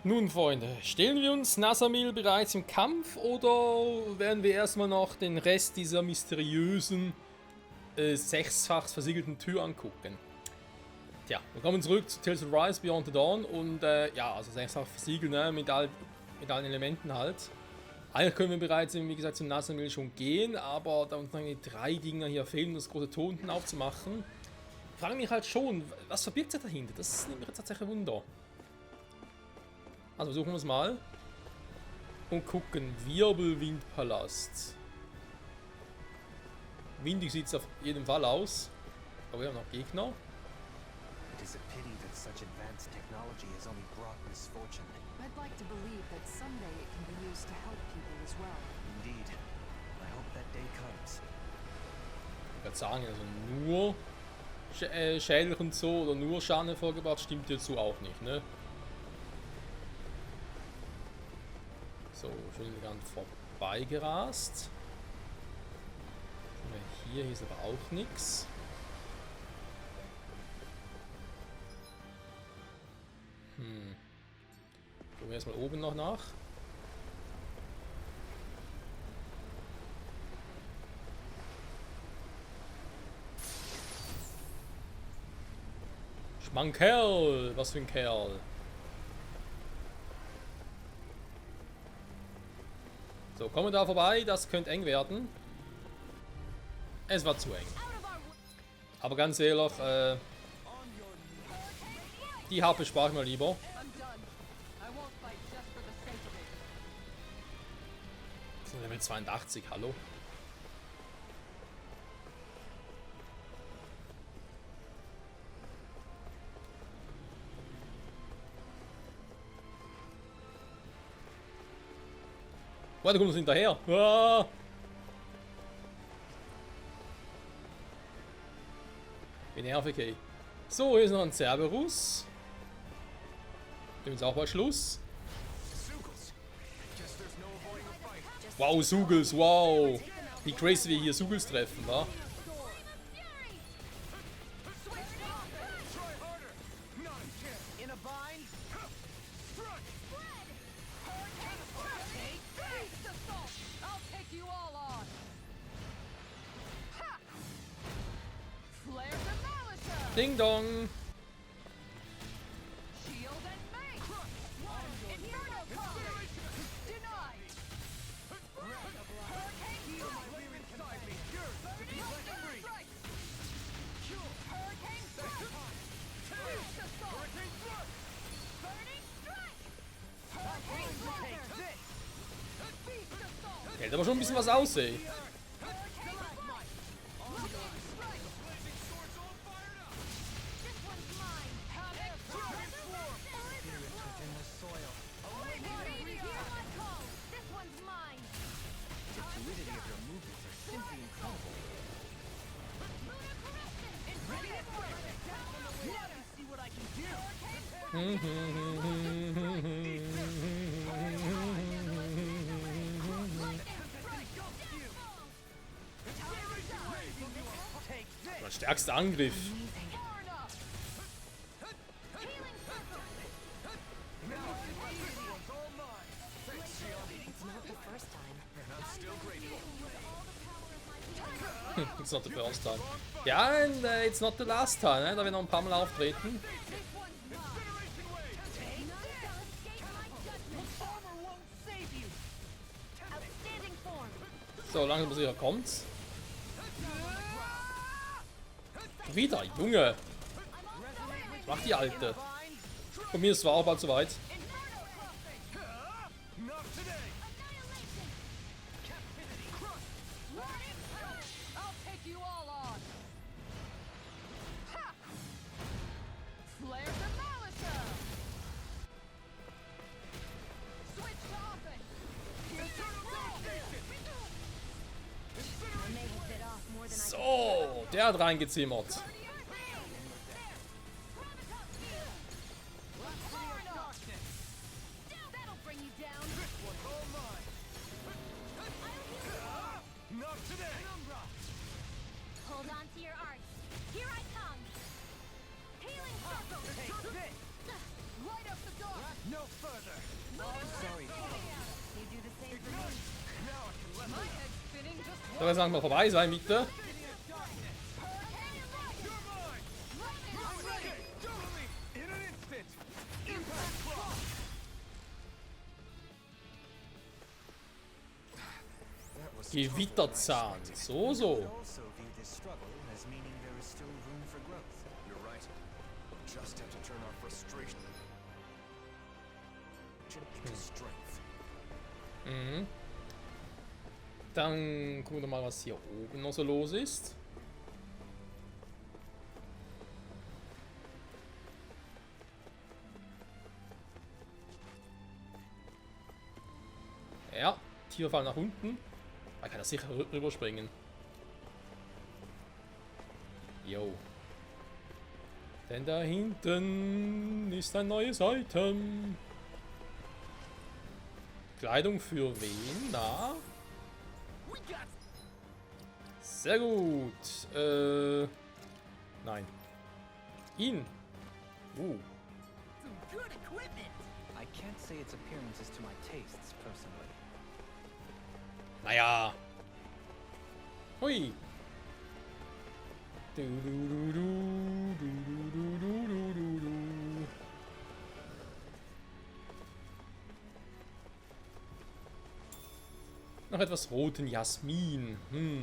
Nun, Freunde, stellen wir uns Nasamil bereits im Kampf oder werden wir erstmal noch den Rest dieser mysteriösen, sechsfach versiegelten Tür angucken? Tja, wir kommen zurück zu Tales of Rise Beyond the Dawn und ja, also sechsfach versiegelt, ne, mit allen Elementen halt. Eigentlich können wir bereits, wie gesagt, zum Nasamil schon gehen, aber da uns noch 3 Dinger hier fehlen, um das große Tor unten aufzumachen, frage mich halt schon, was verbirgt sich dahinter? Das nimmt mir jetzt tatsächlich ein Wunder. Also versuchen wir es mal. Und gucken. Wirbelwindpalast. Windig sieht es auf jeden Fall aus. Aber wir haben noch Gegner. It is a pity that such advanced technology has only brought misfortune. I'd like to believe that someday it can be used to help people as well. Indeed. I hope that day comes. Ich würde sagen, also nur Schädel und so oder nur Schaden hervorgebracht, stimmt hierzu auch nicht, ne? So, schön elegant vorbeigerast. Hier ist aber auch nichts. Gucken wir erstmal oben noch nach. Schmankerl! Was für ein Kerl! So, kommen wir da vorbei, das könnte eng werden. Es war zu eng. Aber ganz ehrlich, die HP spare ich mal lieber. Das sind Level 82, hallo. Warte, kommt uns hinterher. Ah! Wie nervig, ey. So, hier ist noch ein Cerberus. Dem ist auch mal Schluss. Wow, Sugels, wow. Wie crazy wir hier Sugels treffen, wa? Ding dong. Hält aber schon ein bisschen was aus, ey. Der stärkste Angriff. It's not the first time. Ja, and it's not the last time, ne? Da wir noch ein paar Mal auftreten. So, langsam sicher kommt's. Wieder, Junge! Was macht die Alte? Von mir ist es auch bald soweit. So, der hat reingezimmert. Hold on to your arts. Here I come. Healing circle. Take this. Light up the dark. No further. Sorry. You do the same for me. My head's spinning just Soll jetzt langsam mal vorbei sein, bitte? Gewitterzahn. So, so. Also view this struggle as meaning there is still room for growth. You're right. We'll just have to turn our frustration into strength. Mhm. Dann gucken wir mal, was hier oben noch so los ist. Ja, Tiere fallen nach unten. Man kann da sicher rüberspringen. Jo. Denn da hinten ist ein neues Item. Kleidung für wen? Na? Sehr gut. Nein. Ihn. I can't say its appearance is to my tastes, personally. Naja. Hui. Du, du, du, du, du, du, du, du, du, du. Noch etwas roten Jasmin.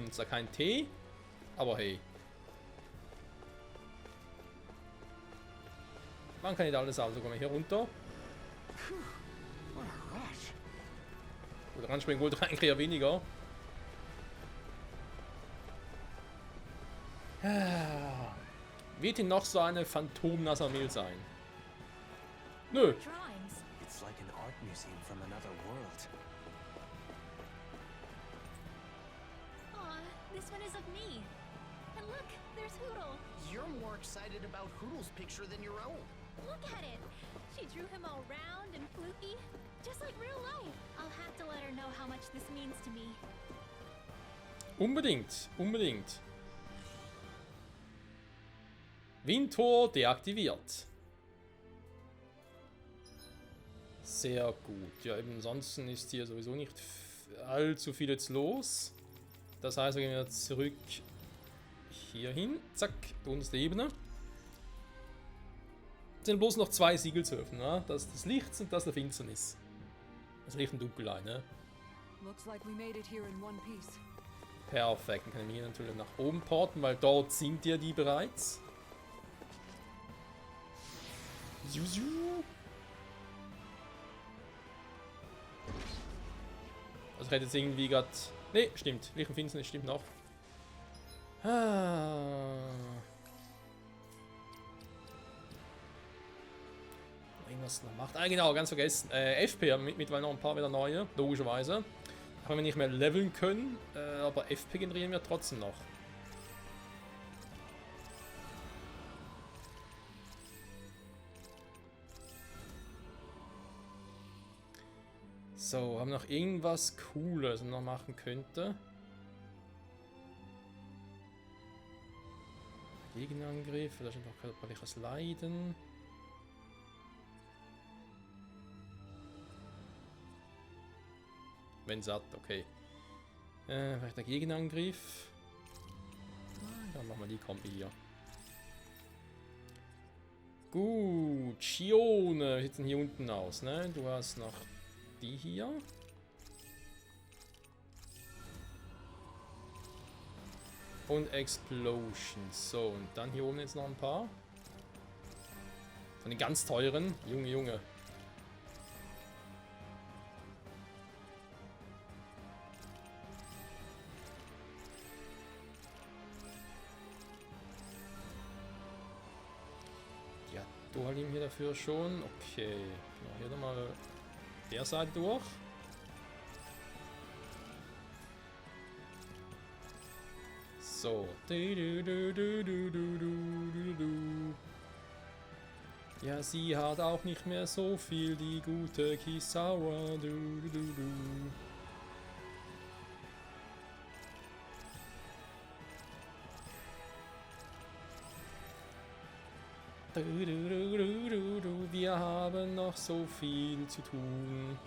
Ist ja kein Tee, aber hey. Man kann nicht alles haben, so kommen wir hier runter. Gut, ranspringen wollte eigentlich eher weniger. Wird hier noch so eine Phantom-Nasamil sein? Nö. Drawings. It's like an art museum from another world. Aw, this one is of me. And look, there's Hoodle. You're more excited about Hoodle's picture than your own. Look at it. She drew him all round and floofy, just like real life. I'll have to let her know how much this means to me. Unbedingt, unbedingt. Windtor deaktiviert. Sehr gut. Ja, eben ansonsten ist hier sowieso nicht allzu viel jetzt los. Das heißt, wir gehen wieder zurück hier hin. Zack, die unterste Ebene. Es sind bloß noch 2 Siegel zu öffnen. Ne? Das des Lichts und das der Finsternis. Das Licht und Dunkelheit, ne? Looks like we made it here in one piece. Perfekt. Dann können wir hier natürlich nach oben porten, weil dort sind ja die bereits. Also ich hätte jetzt irgendwie gerade... Ne, stimmt. Licht und Finsternis stimmt noch. Irgendwas noch macht. Ah genau, ganz vergessen. FP haben mittlerweile noch ein paar wieder neue, logischerweise. Auch wenn wir nicht mehr leveln können, aber FP generieren wir trotzdem noch. So, haben wir noch irgendwas Cooles, was man noch machen könnte? Gegenangriff, vielleicht noch körperliches Leiden. Wenn satt, okay. Vielleicht der Gegenangriff. Dann machen wir die Kombi hier. Gut, Chione, wie sieht denn hier unten aus, ne? Du hast noch die hier. Und Explosion. So, und dann hier oben jetzt noch ein paar. Von den ganz teuren. Junge, Junge. Ja, Dualim hier dafür schon. Okay. Hier nochmal der Seite durch. So. Ja, sie hat auch nicht mehr so viel, die gute Kisawa. Wir haben noch so viel zu tun.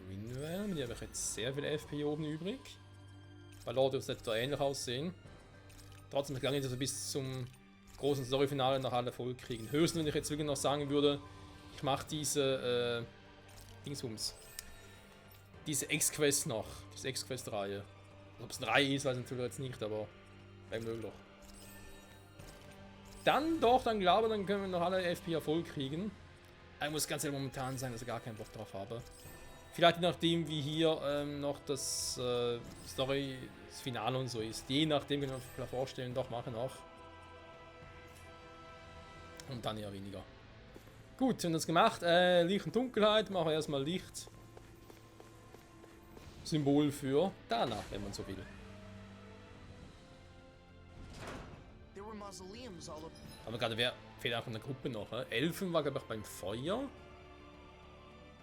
Windwärme, die habe ich jetzt sehr viel FP oben übrig. Bei Lord sollte da ähnlich aussehen. Trotzdem gelang es also bis zum großen Storyfinale noch alle voll kriegen. Höchstens, wenn ich jetzt wirklich noch sagen würde, ich mache diese Dingsbums. Diese X-Quest noch. Diese X-Quest-Reihe. Ob es eine Reihe ist, weiß ich natürlich jetzt nicht, aber wäre möglich. Dann doch, dann glaube ich, dann können wir noch alle FP voll kriegen. Ich muss ganz ehrlich momentan sagen, dass ich gar keinen Bock drauf habe. Vielleicht je nachdem, wie hier noch das Story, das Finale und so ist. Je nachdem, wie wir uns vorstellen, doch mache noch. Und dann eher weniger. Gut, wir haben das gemacht. Licht und Dunkelheit. Machen wir erstmal Licht. Symbol für Dana, wenn man so will. There were mausoleums all over. Aber gerade wer fehlt auch in der Gruppe noch. Elfen war, glaube ich, beim Feuer.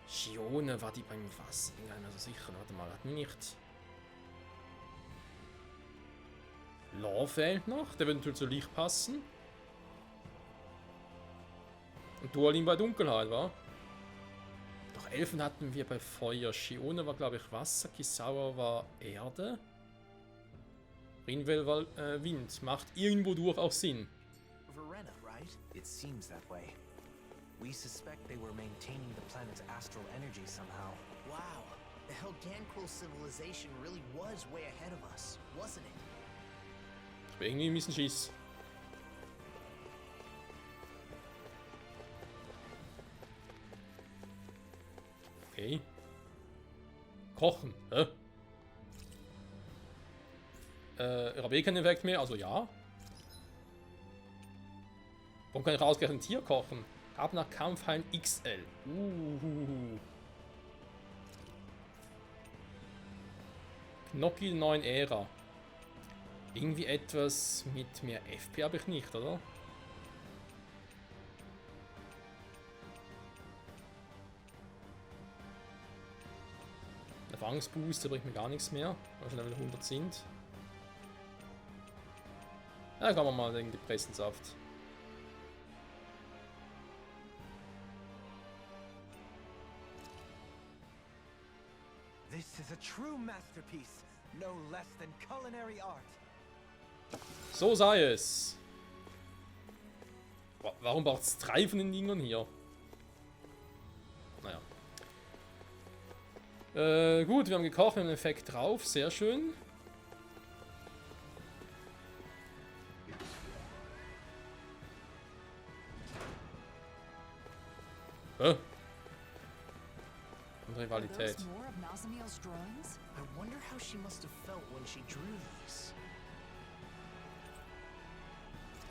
Shione war die beim Wasser. Ich bin gar nicht mehr so sicher. Warte mal, hat mir nicht. Law fehlt noch. Der würde natürlich zu Licht passen. Und Dualin bei Dunkelheit, war. Doch Elfen hatten wir bei Feuer. Shione war, glaube ich, Wasser. Kisawa war Erde. Rinwell war Wind. Macht irgendwo durch auch Sinn. Verena, right? It seems that way. We suspect they were maintaining the planet's astral energy somehow. Wow. The Heldanquil civilization really was way ahead of us, wasn't it? Ich bin irgendwie ein bisschen Schiss. Okay. Kochen, hä? Ich habe eh keinen Effekt mehr, also ja. Warum kann ich ausgerechnet ein Tier kochen? Ab nach Kampfhallen XL. Gnocchi 9 Ära. Irgendwie etwas mit mehr FP habe ich nicht, oder? Erfahrungsbooster bringt mir gar nichts mehr, weil schon Level 100 sind. Ja, kann man mal den gepressten Saft. This is a true masterpiece, no less than culinary art. So sei es. Warum braucht es 3 von den Dingern hier? Naja. Gut, wir haben gekocht, wir haben einen Effekt drauf, sehr schön. Und Rivalität. Those more of Nazamiel's drawings? I wonder how she must have felt when she drew these.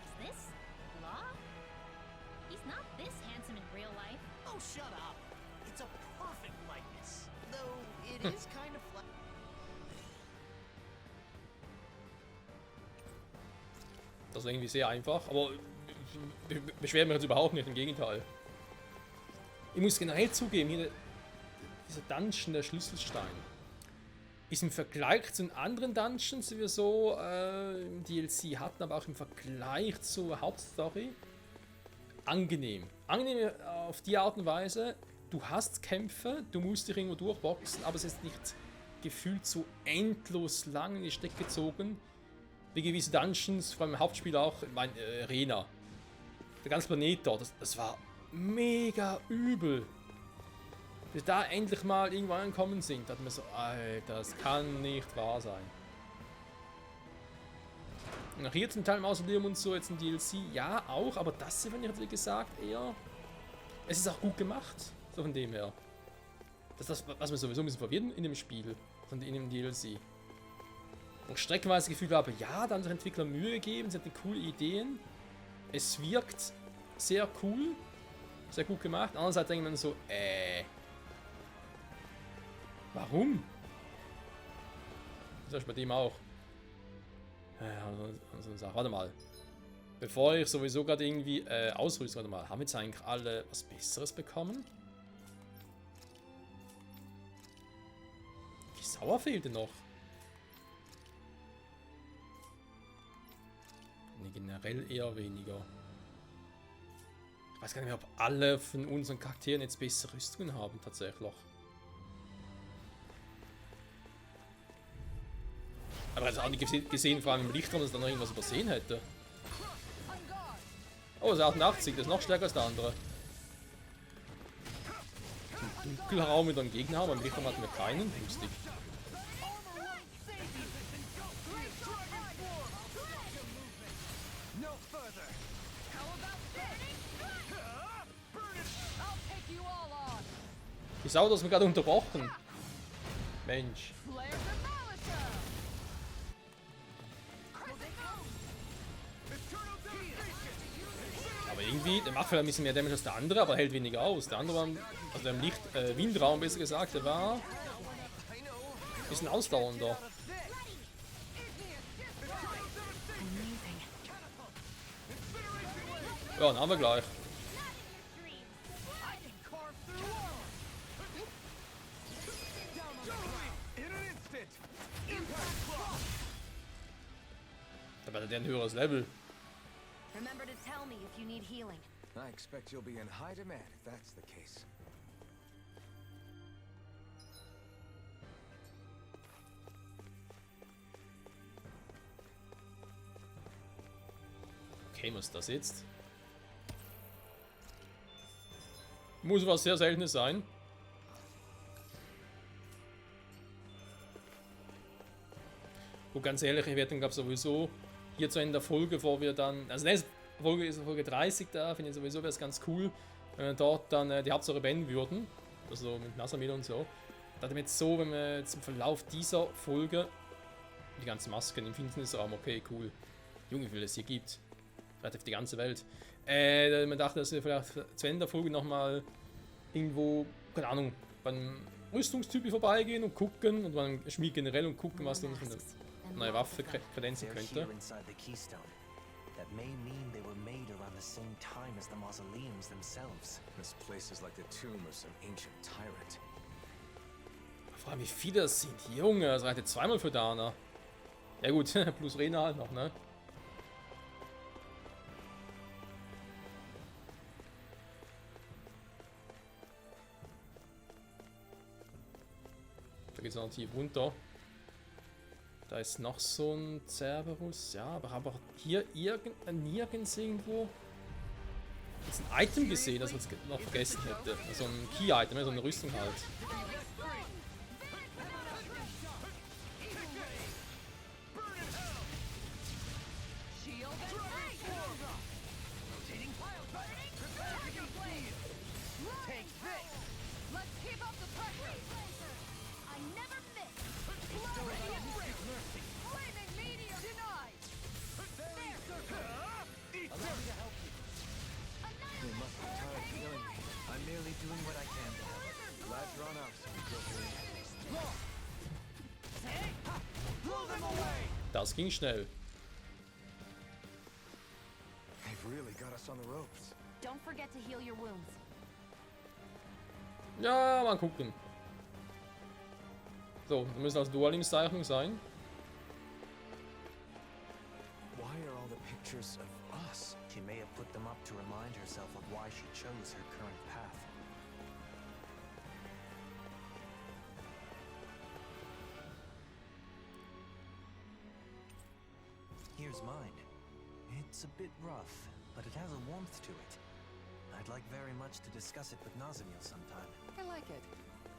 Is this Law? He's not this handsome in real life. Oh, shut up. It's a perfect likeness. Though it is kind of flat. Das ist irgendwie sehr einfach, aber ich beschwere mich jetzt überhaupt nicht, im Gegenteil. Ich muss generell zugeben, hier dieser Dungeon, der Schlüsselstein, ist im Vergleich zu den anderen Dungeons, die wir so im DLC hatten, aber auch im Vergleich zur Hauptstory, angenehm. Angenehm auf die Art und Weise, du hast Kämpfe, du musst dich irgendwo durchboxen, aber es ist nicht gefühlt so endlos lang in die Strecke gezogen, wie gewisse Dungeons, vor allem im Hauptspiel auch, mein Arena. Der ganze Planet dort, das war mega übel. Bis da endlich mal irgendwo angekommen sind, da hat man so, Alter, das kann nicht wahr sein. Und auch hier zum Teil Mausoleum und so, jetzt ein DLC, ja auch, aber das hier, wenn ich jetzt wie gesagt, eher. Es ist auch gut gemacht, so von dem her. Das ist das, was mir sowieso ein bisschen verwirrt in dem Spiel, in dem DLC. Und streckenweise das Gefühl habe, ja, da haben sich Entwickler Mühe gegeben, sie hatten coole Ideen. Es wirkt sehr cool, sehr gut gemacht. Andererseits denkt man so, warum? Das ist bei dem auch. Warte mal. Bevor ich sowieso gerade irgendwie ausrüste, warte mal. Haben wir jetzt eigentlich alle was Besseres bekommen? Wie sauer fehlte noch? Nee, generell eher weniger. Ich weiß gar nicht mehr, ob alle von unseren Charakteren jetzt bessere Rüstungen haben, tatsächlich. Aber ich habe auch nicht gesehen, vor allem im Lichtraum, dass ich da noch irgendwas übersehen hätte. Oh, das 88, das ist noch stärker als der andere. Im Dunkelraum mit einem Gegner haben, im Lichtraum hatten wir keinen. Lustig. No further. Die Sau, das mir gerade unterbrochen. Mensch. Aber irgendwie, der macht vielleicht ein bisschen mehr Damage als der andere, aber hält weniger aus. Der andere war, also der im Windraum besser gesagt, der war ein bisschen ausdauernder. Ja, dann haben wir gleich. Da war der ein höheres Level. Remember to tell me if you need healing. I expect you'll be in high demand if that's the case. Okay, was ist das jetzt? Muss was sehr Seltenes sein. Und ganz ehrlich, ich werde dann glaube sowieso hier zu Ende der Folge, bevor wir dann, also nächste Folge ist Folge 30 da, finde ich sowieso wäre es ganz cool, wenn wir dort dann die Hauptsache beenden würden, also mit Nasamil und so. Da wir jetzt so, wenn wir jetzt im Verlauf dieser Folge die ganzen Masken im Finsternisraum, okay, cool. Junge, wie viel es hier gibt. Vielleicht auf die ganze Welt. Man dachte, dass wir vielleicht zu Ende der Folge nochmal irgendwo, keine Ahnung, beim Rüstungstyp vorbeigehen und gucken und beim Schmied generell und gucken, was uns von der neue Waffe kredenzen They're könnte. here inside the keystone. That may mean they were made around the same time as the mausoleums themselves. This place is like the tomb of some ancient tyrant. Vor allem, wie viele das sind. Junge, das reicht jetzt zweimal für Dana. Ja gut, plus Rena halt noch, ne? Da geht es noch tief runter. Da ist noch so ein Cerberus. Ja, aber hier nirgends irgendwo jetzt ein Item gesehen, das ich jetzt noch vergessen hätte. So ein Key-Item, so eine Rüstung halt. You must be tired of killing me. I'm merely doing what I can to help. Glad drawn out, some guilty. Blow them away! Das ging schnell. They've really got us on the ropes. Don't forget to heal your wounds. Ja, mal gucken. So, wir müssen als Dualim-Zeichnung sein. Why are all the pictures of us? She may have put them up to remind herself of why she chose her current path. Here's mine. It's a bit rough, but it has a warmth to it. I'd like very much to discuss it with Nazamil sometime. I like it.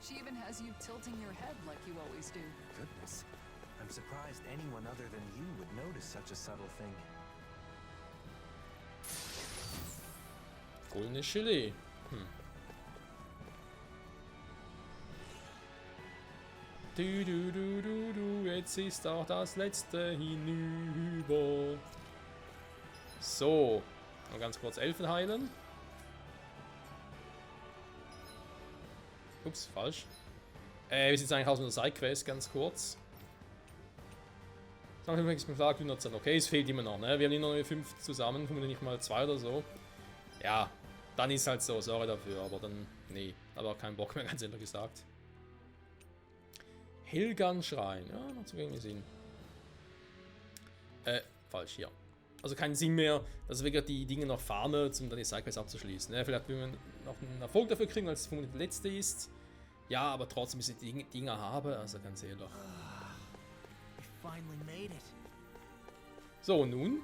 She even has you tilting your head like you always do. Goodness. I'm surprised anyone other than you would notice such a subtle thing. Goldene Gelee. Du, jetzt ist auch das letzte hinüber. So, mal ganz kurz Elfen heilen. Ups, falsch. Wir sind jetzt eigentlich aus einer Sidequest, ganz kurz. Dann habe ich mir gesagt, 110. Okay, es fehlt immer noch, ne? Wir haben immer noch 5 zusammen, kommen nicht mal 2 oder so. Ja, dann ist halt so, sorry dafür, aber dann, nee, aber keinen Bock mehr, ganz ehrlich gesagt. Hilgan Schrein, ja, macht so wenig Sinn. Falsch, hier. also keinen Sinn mehr, dass wir die Dinge noch farmen, um dann die Sidequests abzuschließen. Ja, vielleicht will man noch einen Erfolg dafür kriegen, weil es vermutlich der letzte ist. Ja, aber trotzdem, bis ich die Dinger habe, also ganz ehrlich. We finally made it. So, nun.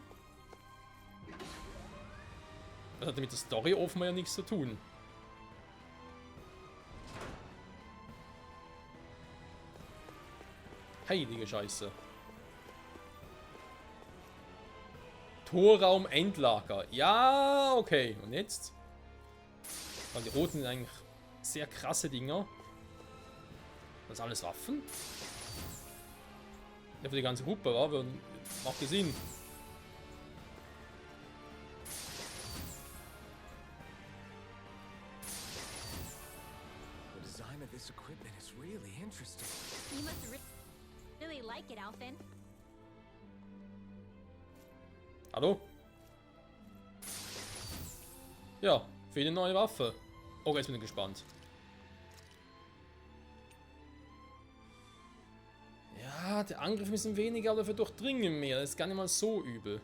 Das hat mit der Story offenbar ja nichts zu tun. Heilige Scheiße. Torraum Endlager. Ja, okay. Und jetzt? Weil die roten sind eigentlich sehr krasse Dinger. Das sind alles Waffen? Ja, für die ganze Gruppe, wa? Macht ja Sinn. The design of this equipment is really interesting. You must really like it, Alphen. Hallo? Ja, für eine neue Waffe. Oh, jetzt bin ich gespannt. Ja, der Angriff ist ein bisschen weniger, aber dafür durchdringen mehr. Das ist gar nicht mal so übel.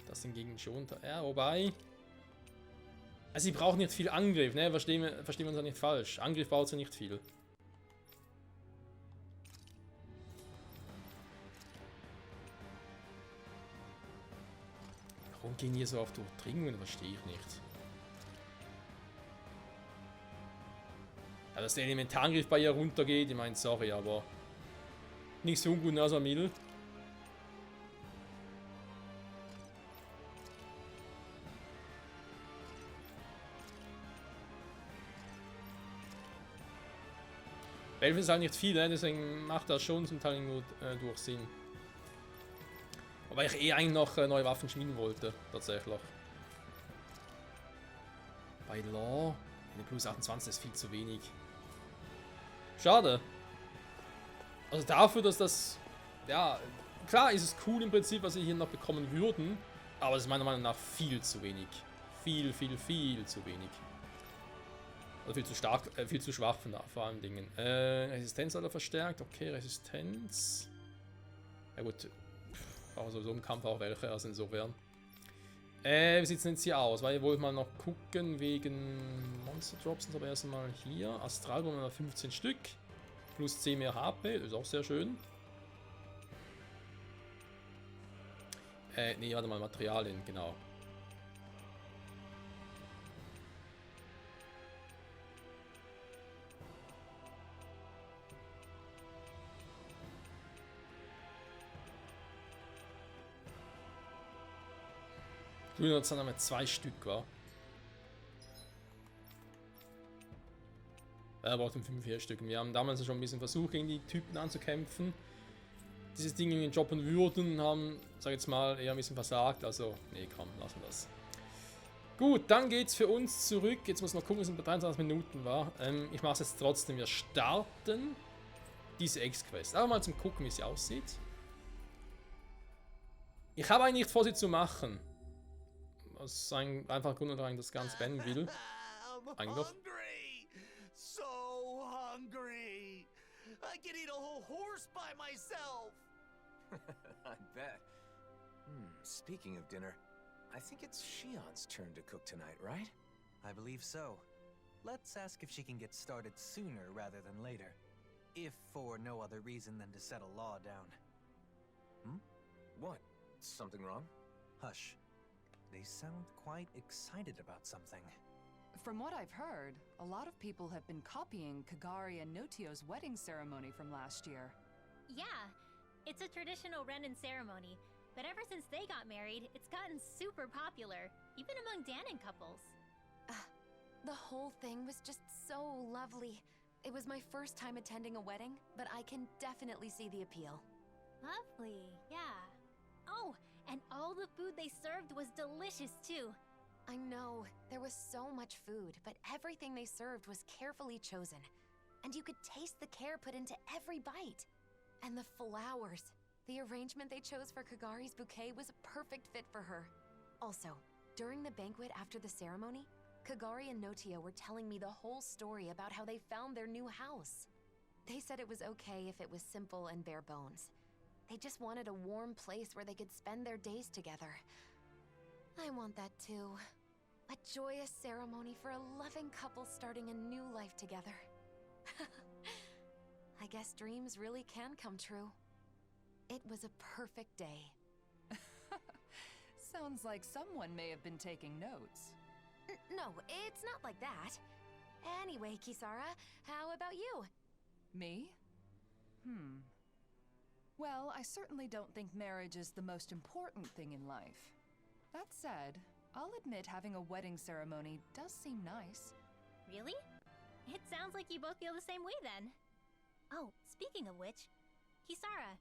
Das hingegen schon. Ja, wobei. Also, sie brauchen nicht viel Angriff, ne? Verstehen wir uns ja nicht falsch. Angriff braucht sie nicht viel. Warum gehen hier so auf Durchdringung? Verstehe ich nicht. Ja, dass der Elementarangriff bei ihr runtergeht, ich meine, sorry, aber nicht so ungut als Amil. Elf ist halt nicht viel, ne? Deswegen macht das schon zum Teil irgendwo durch Sinn. Wobei ich eigentlich noch neue Waffen schmieden wollte, tatsächlich. Bei Law, eine plus 28 ist viel zu wenig. Schade. Also dafür, dass das, ja, klar ist es cool im Prinzip, was wir hier noch bekommen würden, aber es ist meiner Meinung nach viel zu wenig. Viel zu wenig. Also viel zu stark, viel zu schwach von vor allen Dingen. Resistenz hat er verstärkt, okay, Resistenz. Ja gut, brauchen sowieso im Kampf auch welche, also insofern. Wie sieht es denn jetzt hier aus? Weil ich wollte mal noch gucken wegen Monster Drops, aber erstmal hier. Astralbomben haben wir 15 Stück. Plus 10 mehr HP, das ist auch sehr schön. Nee, warte mal, Materialien, genau. Du hast dann einmal 2 Stück, war. Er braucht 5 Stück. Wir haben damals schon ein bisschen versucht, gegen die Typen anzukämpfen. Dieses Ding in den droppen würden, haben, sag jetzt mal, eher ein bisschen versagt. Also, nee, komm, lassen wir das. Gut, dann geht's für uns zurück. Jetzt muss noch gucken, es sind 23 Minuten war. Ich mache es jetzt trotzdem. Wir starten diese X-Quest. Aber mal zum Gucken, wie sie aussieht. Ich habe eigentlich nichts vor, sie zu machen. Das ist einfach Grund, dass ich das ganz beenden will. Eigentlich. Hungry! So hungry! I could eat a whole horse by myself! I bet. Speaking of dinner, I think it's Shion's turn to cook tonight, right? I believe so. Let's ask if she can get started sooner rather than later. If for no other reason than to settle Law down. What? Something wrong? Hush. They sound quite excited about something. From what I've heard, a lot of people have been copying Kagari and Notio's wedding ceremony from last year. Yeah, it's a traditional Renin ceremony, but ever since they got married, it's gotten super popular, even among Danon couples. The whole thing was just so lovely. It was my first time attending a wedding, but I can definitely see the appeal. Lovely, yeah. Oh, and all the food they served was delicious too. I know, there was so much food, but everything they served was carefully chosen. And you could taste the care put into every bite. And the flowers. The arrangement they chose for Kagari's bouquet was a perfect fit for her. Also, during the banquet after the ceremony, Kagari and Notio were telling me the whole story about how they found their new house. They said it was okay if it was simple and bare bones. They just wanted a warm place where they could spend their days together. I want that too. A joyous ceremony for a loving couple starting a new life together. I guess dreams really can come true. It was a perfect day. Sounds like someone may have been taking notes. No, it's not like that. Anyway, Kisara, how about you? Me? Well, I certainly don't think marriage is the most important thing in life. That said, I'll admit having a wedding ceremony does seem nice. Really? It sounds like you both feel the same way then. Oh, speaking of which, Kisara,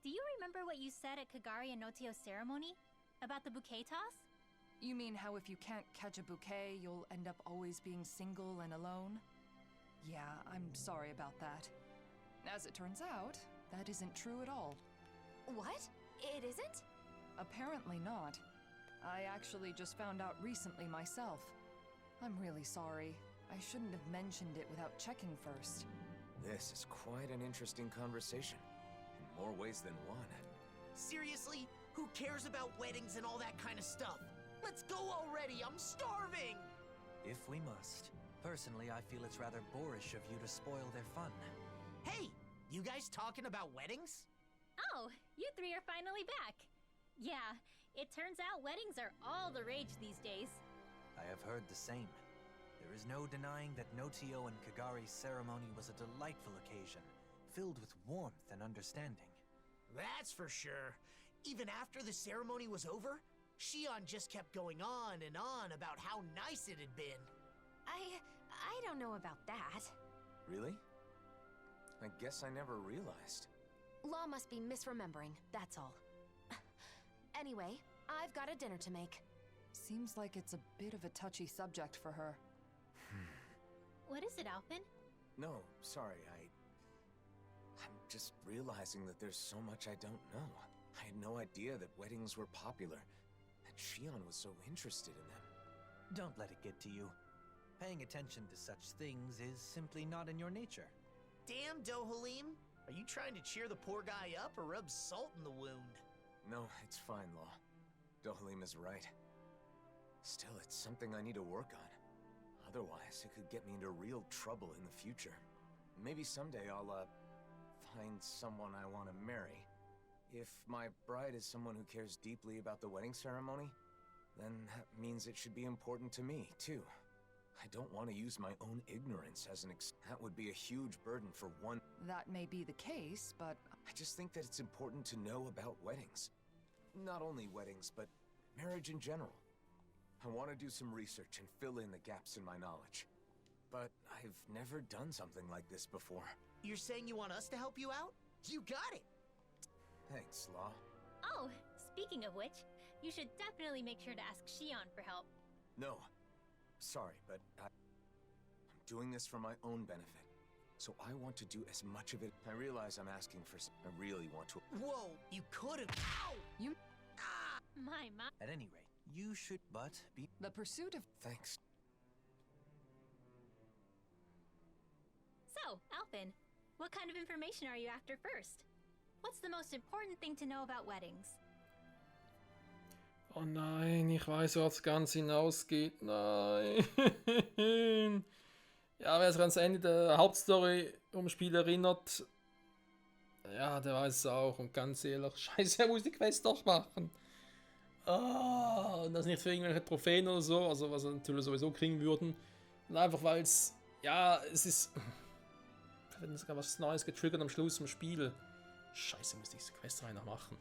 do you remember what you said at Kagari and Notio's ceremony? About the bouquet toss? You mean how if you can't catch a bouquet, you'll end up always being single and alone? Yeah, I'm sorry about that. As it turns out, that isn't true at all. What? It isn't? Apparently not. I actually just found out recently myself. I'm really sorry. I shouldn't have mentioned it without checking first. This is quite an interesting conversation. In more ways than one. Seriously? Who cares about weddings and all that kind of stuff? Let's go already, I'm starving! If we must. Personally, I feel it's rather boorish of you to spoil their fun. Hey! You guys talking about weddings? Oh, you three are finally back. Yeah, it turns out weddings are all the rage these days. I have heard the same. There is no denying that Notio and Kagari's ceremony was a delightful occasion, filled with warmth and understanding. That's for sure. Even after the ceremony was over, Shion just kept going on and on about how nice it had been. I don't know about that. Really? I guess I never realized. Law must be misremembering, that's all. Anyway, I've got a dinner to make. Seems like it's a bit of a touchy subject for her. What is it, Alpin? No, sorry, I'm just realizing that there's so much I don't know. I had no idea that weddings were popular, that Shion was so interested in them. Don't let it get to you. Paying attention to such things is simply not in your nature. Damn, Dohalim! Are you trying to cheer the poor guy up or rub salt in the wound? No, it's fine, Law. Dohalim is right. Still, it's something I need to work on. Otherwise, it could get me into real trouble in the future. Maybe someday I'll, find someone I want to marry. If my bride is someone who cares deeply about the wedding ceremony, then that means it should be important to me, too. I don't want to use my own ignorance as an that would be a huge burden for one. That may be the case, but I just think that it's important to know about weddings. Not only weddings, but marriage in general. I want to do some research and fill in the gaps in my knowledge. But I've never done something like this before. You're saying you want us to help you out? You got it! Thanks, Law. Oh, speaking of which, you should definitely make sure to ask Shion for help. No. Sorry, but I'm doing this for my own benefit. So I want to do as much of it. I realize I'm asking for I really want to. Whoa, you could've. Ow! you. My. At any rate, you should be. The pursuit of. Thanks. So, Alpin, what kind of information are you after first? What's the most important thing to know about weddings? Oh nein, ich weiß, wo das Ganze hinausgeht. Nein. Ja, wer sich ans Ende der Hauptstory ums Spiel erinnert, ja, der weiß es auch. Und ganz ehrlich, scheiße, er muss die Quest doch machen. Und das nicht für irgendwelche Trophäen oder so, also was wir natürlich sowieso kriegen würden. Und einfach weil es, ja, es ist, wenn sogar was Neues getriggert am Schluss im Spiel. Scheiße, muss ich diese Quest rein noch machen.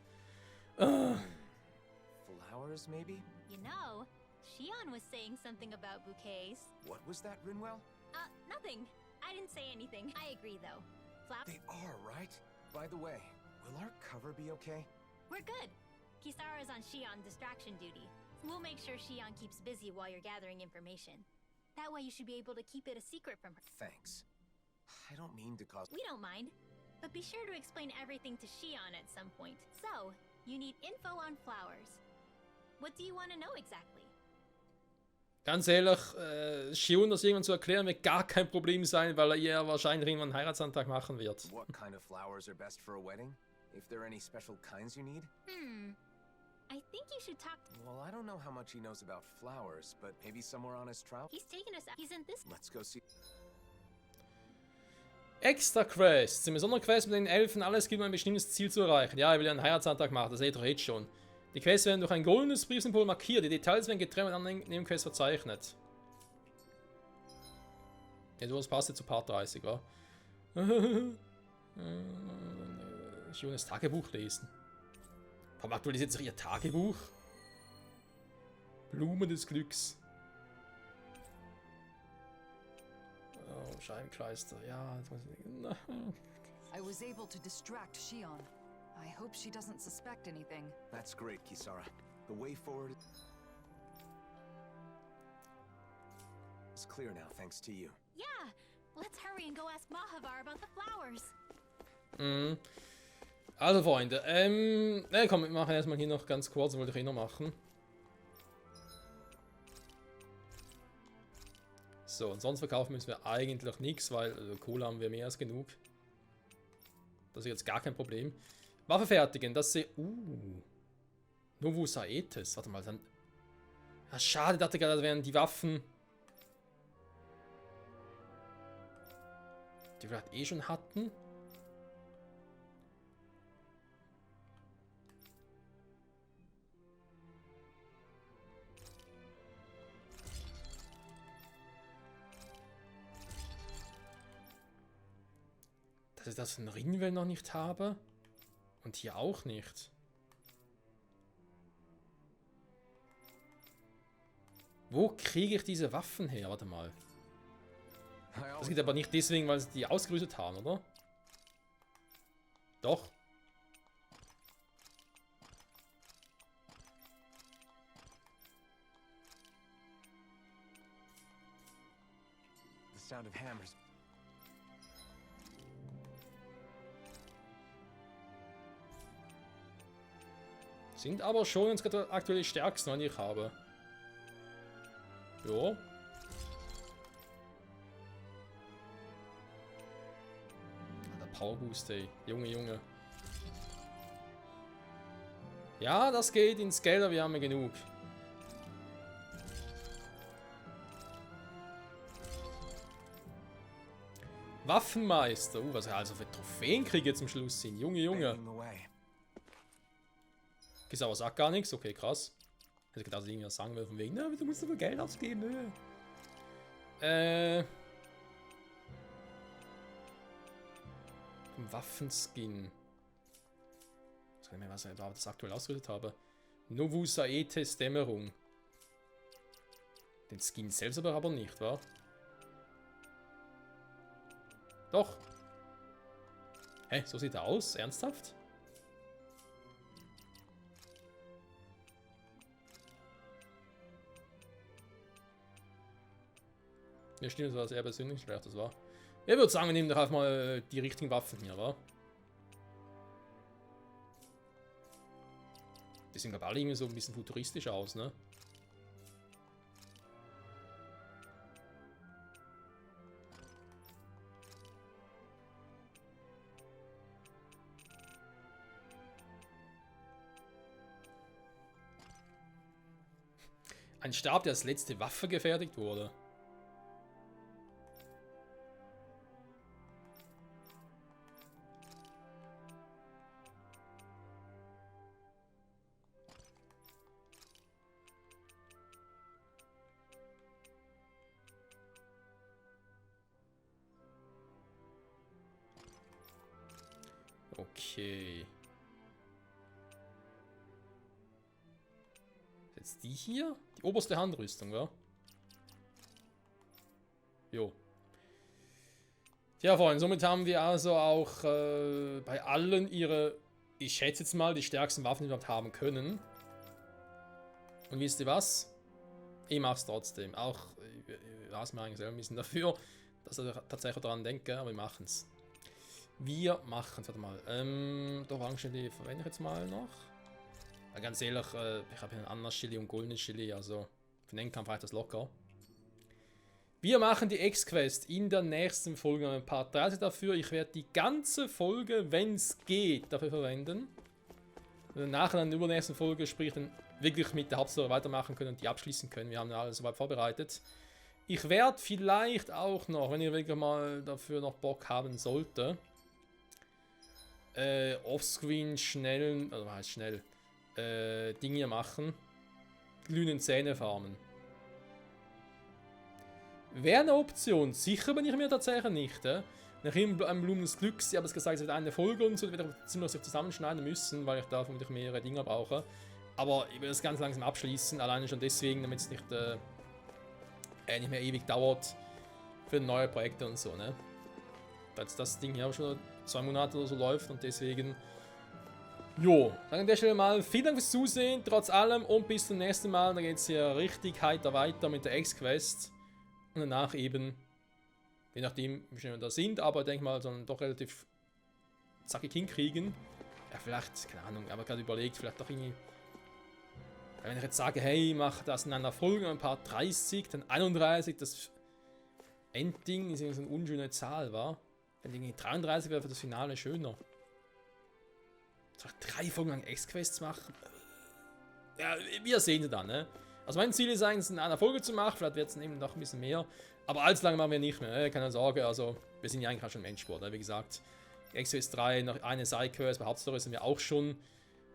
Flowers, maybe? You know, Shion was saying something about bouquets. What was that, Rinwell? Nothing. I didn't say anything. I agree, though. They are, right? By the way, will our cover be okay? We're good. Kisara's on Shion distraction duty. We'll make sure Shion keeps busy while you're gathering information. That way you should be able to keep it a secret from her. Thanks. I don't mean to cause... We don't mind. But be sure to explain everything to Shion at some point. So, you need info on flowers. What do you want to know exactly? Ganz ehrlich, Shion das irgendwann zu erklären, wird gar kein Problem sein, weil er ihr wahrscheinlich irgendwann einen Heiratsantrag machen wird. What kind of flowers are best for a wedding? If there are any special kinds you need? I think you should talk to... Well, I don't know how much he knows about flowers, but maybe somewhere on his travel? He's taking us out. He's in this... Let's go see. Extra Quests. Im Sonderquest mit den Elfen, alles gibt, um ein bestimmtes Ziel zu erreichen. Ja, ich will einen Heiratsantrag machen, das seht ihr jetzt schon. Die Quests werden durch ein goldenes Briefsymbol markiert. Die Details werden getrennt und an den Nebenquests verzeichnet. Ja, du, das passt jetzt zu Part 30, wa? Ich will das Tagebuch lesen. Warum aktualisiert sich ihr Tagebuch? Blumen des Glücks. Oh, Scheibenkleister. Ja, jetzt muss ich... I was able to distract Shion. I hope she doesn't suspect anything. That's great, Kisara. The way forward is clear now, thanks to you. Yeah! Let's hurry and go ask Mahavar about the flowers. Also, Freunde, komm, wir machen erstmal hier noch ganz kurz, wollte ich eh noch machen. So, und sonst verkaufen müssen wir eigentlich nichts, weil Kohle haben wir mehr als genug. Das ist jetzt gar kein Problem. Waffe fertigen, das sehe... Novus Aetes, warte mal, dann... Ah, schade, ich dachte gerade, das wären die Waffen... Die wir halt eh schon hatten. Dass ich das in Rinwell noch nicht habe. Und hier auch nicht. Wo kriege ich diese Waffen her? Warte mal. Das geht aber nicht deswegen, weil sie die ausgerüstet haben, oder? Doch. The sound of hammers. Sind aber schon jetzt gerade aktuell die stärksten, die ich habe. Jo. Der Power Boost, ey. Junge, Junge. Ja, das geht ins Geld, aber wir haben ja genug. Waffenmeister. Was er also für Trophäen kriege jetzt zum Schluss sind. Junge, Junge. Kisara sagt gar nichts. Okay, krass. Hätte gedacht, dass irgendwas sagen will von wegen, na, du musst aber Geld ausgeben. Waffenskin. Ich weiß gar nicht mehr, was ich das aktuell ausgerüstet habe. Novus Aetes Dämmerung. Den Skin selbst aber nicht, wa? Doch. Hä, so sieht er aus? Ernsthaft? Ja, stimmt, das war sehr persönlich schwer, das war. Ich würde sagen, wir nehmen doch einfach mal die richtigen Waffen hier, wa? Die sehen, glaube ich, alle irgendwie so ein bisschen futuristisch aus, ne? Ein Stab, der als letzte Waffe gefertigt wurde. Okay. Jetzt die hier? Die oberste Handrüstung, ja? Jo. Tja, Freunde, somit haben wir also auch bei allen ihre, ich schätze jetzt mal, die stärksten Waffen, die wir überhaupt haben können. Und wisst ihr was? Ich mach's trotzdem. Auch, ich weiß mir eigentlich selber ein bisschen dafür, dass ich tatsächlich daran denke, aber wir machen's. Wir machen es, warte mal. Die Orangen-Chili verwende ich jetzt mal noch. Weil ganz ehrlich, ich habe hier ein anderes Chili und goldenes Chili, also Für den Endkampf reicht das locker. Wir machen die X-Quest in der nächsten Folge ein paar 30 dafür. Ich werde die ganze Folge, wenn es geht, dafür verwenden. Und nachher in der übernächsten Folge, sprich dann wirklich mit der Hauptstory weitermachen können und die abschließen können. Wir haben ja alles soweit vorbereitet. Ich werde vielleicht auch noch, wenn ihr wirklich mal dafür noch Bock haben sollte, offscreen schnell, also was heißt schnell, Dinge machen. Glühenden Zähne farmen. Wäre eine Option. Sicher bin ich mir tatsächlich nicht. Nach einem Blumen des Glücks, ich habe es gesagt, es wird eine Folge und so, werde ich ziemlich zusammenschneiden müssen, weil ich da vermutlich mehrere Dinge brauche. Aber ich will das ganz langsam abschließen, alleine schon deswegen, damit es nicht mehr ewig dauert für neue Projekte und so, ne? Dass das Ding hier schon 2 Monate oder so läuft und deswegen. Jo, dann an der Stelle mal vielen Dank fürs Zusehen, trotz allem, und bis zum nächsten Mal. Dann geht es hier richtig heiter weiter mit der X-Quest. Und danach eben, je nachdem, wie schnell wir da sind, aber ich denke mal, dann doch relativ zackig hinkriegen. Ja, vielleicht, keine Ahnung, aber gerade überlegt, vielleicht doch irgendwie. Wenn ich jetzt sage, hey, mach das in einer Folge, ein paar 30, dann 31, das Endding ist irgendwie so eine unschöne Zahl, war. Wenn irgendwie 33 wäre für das Finale schöner. Soll ich 3 Folgen lang X-Quests machen? Ja, wir sehen sie dann, ne? Also mein Ziel ist eigentlich, es in einer Folge zu machen, vielleicht wird es eben noch ein bisschen mehr. Aber allzu lange machen wir nicht mehr, ne? Keine Sorge, also wir sind ja eigentlich auch schon im Endspurt, ne? Wie gesagt. X-Quest 3, noch eine Sidequest, bei Hauptstory sind wir auch schon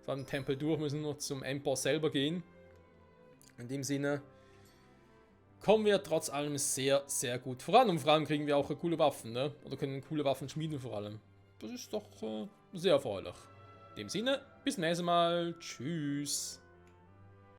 vom Tempel durch, müssen nur zum Endboss selber gehen. In dem Sinne kommen wir trotz allem sehr, sehr gut voran. Und vor allem kriegen wir auch coole Waffen, ne? Oder können coole Waffen schmieden vor allem. Das ist doch sehr erfreulich. In dem Sinne, bis zum nächsten Mal. Tschüss.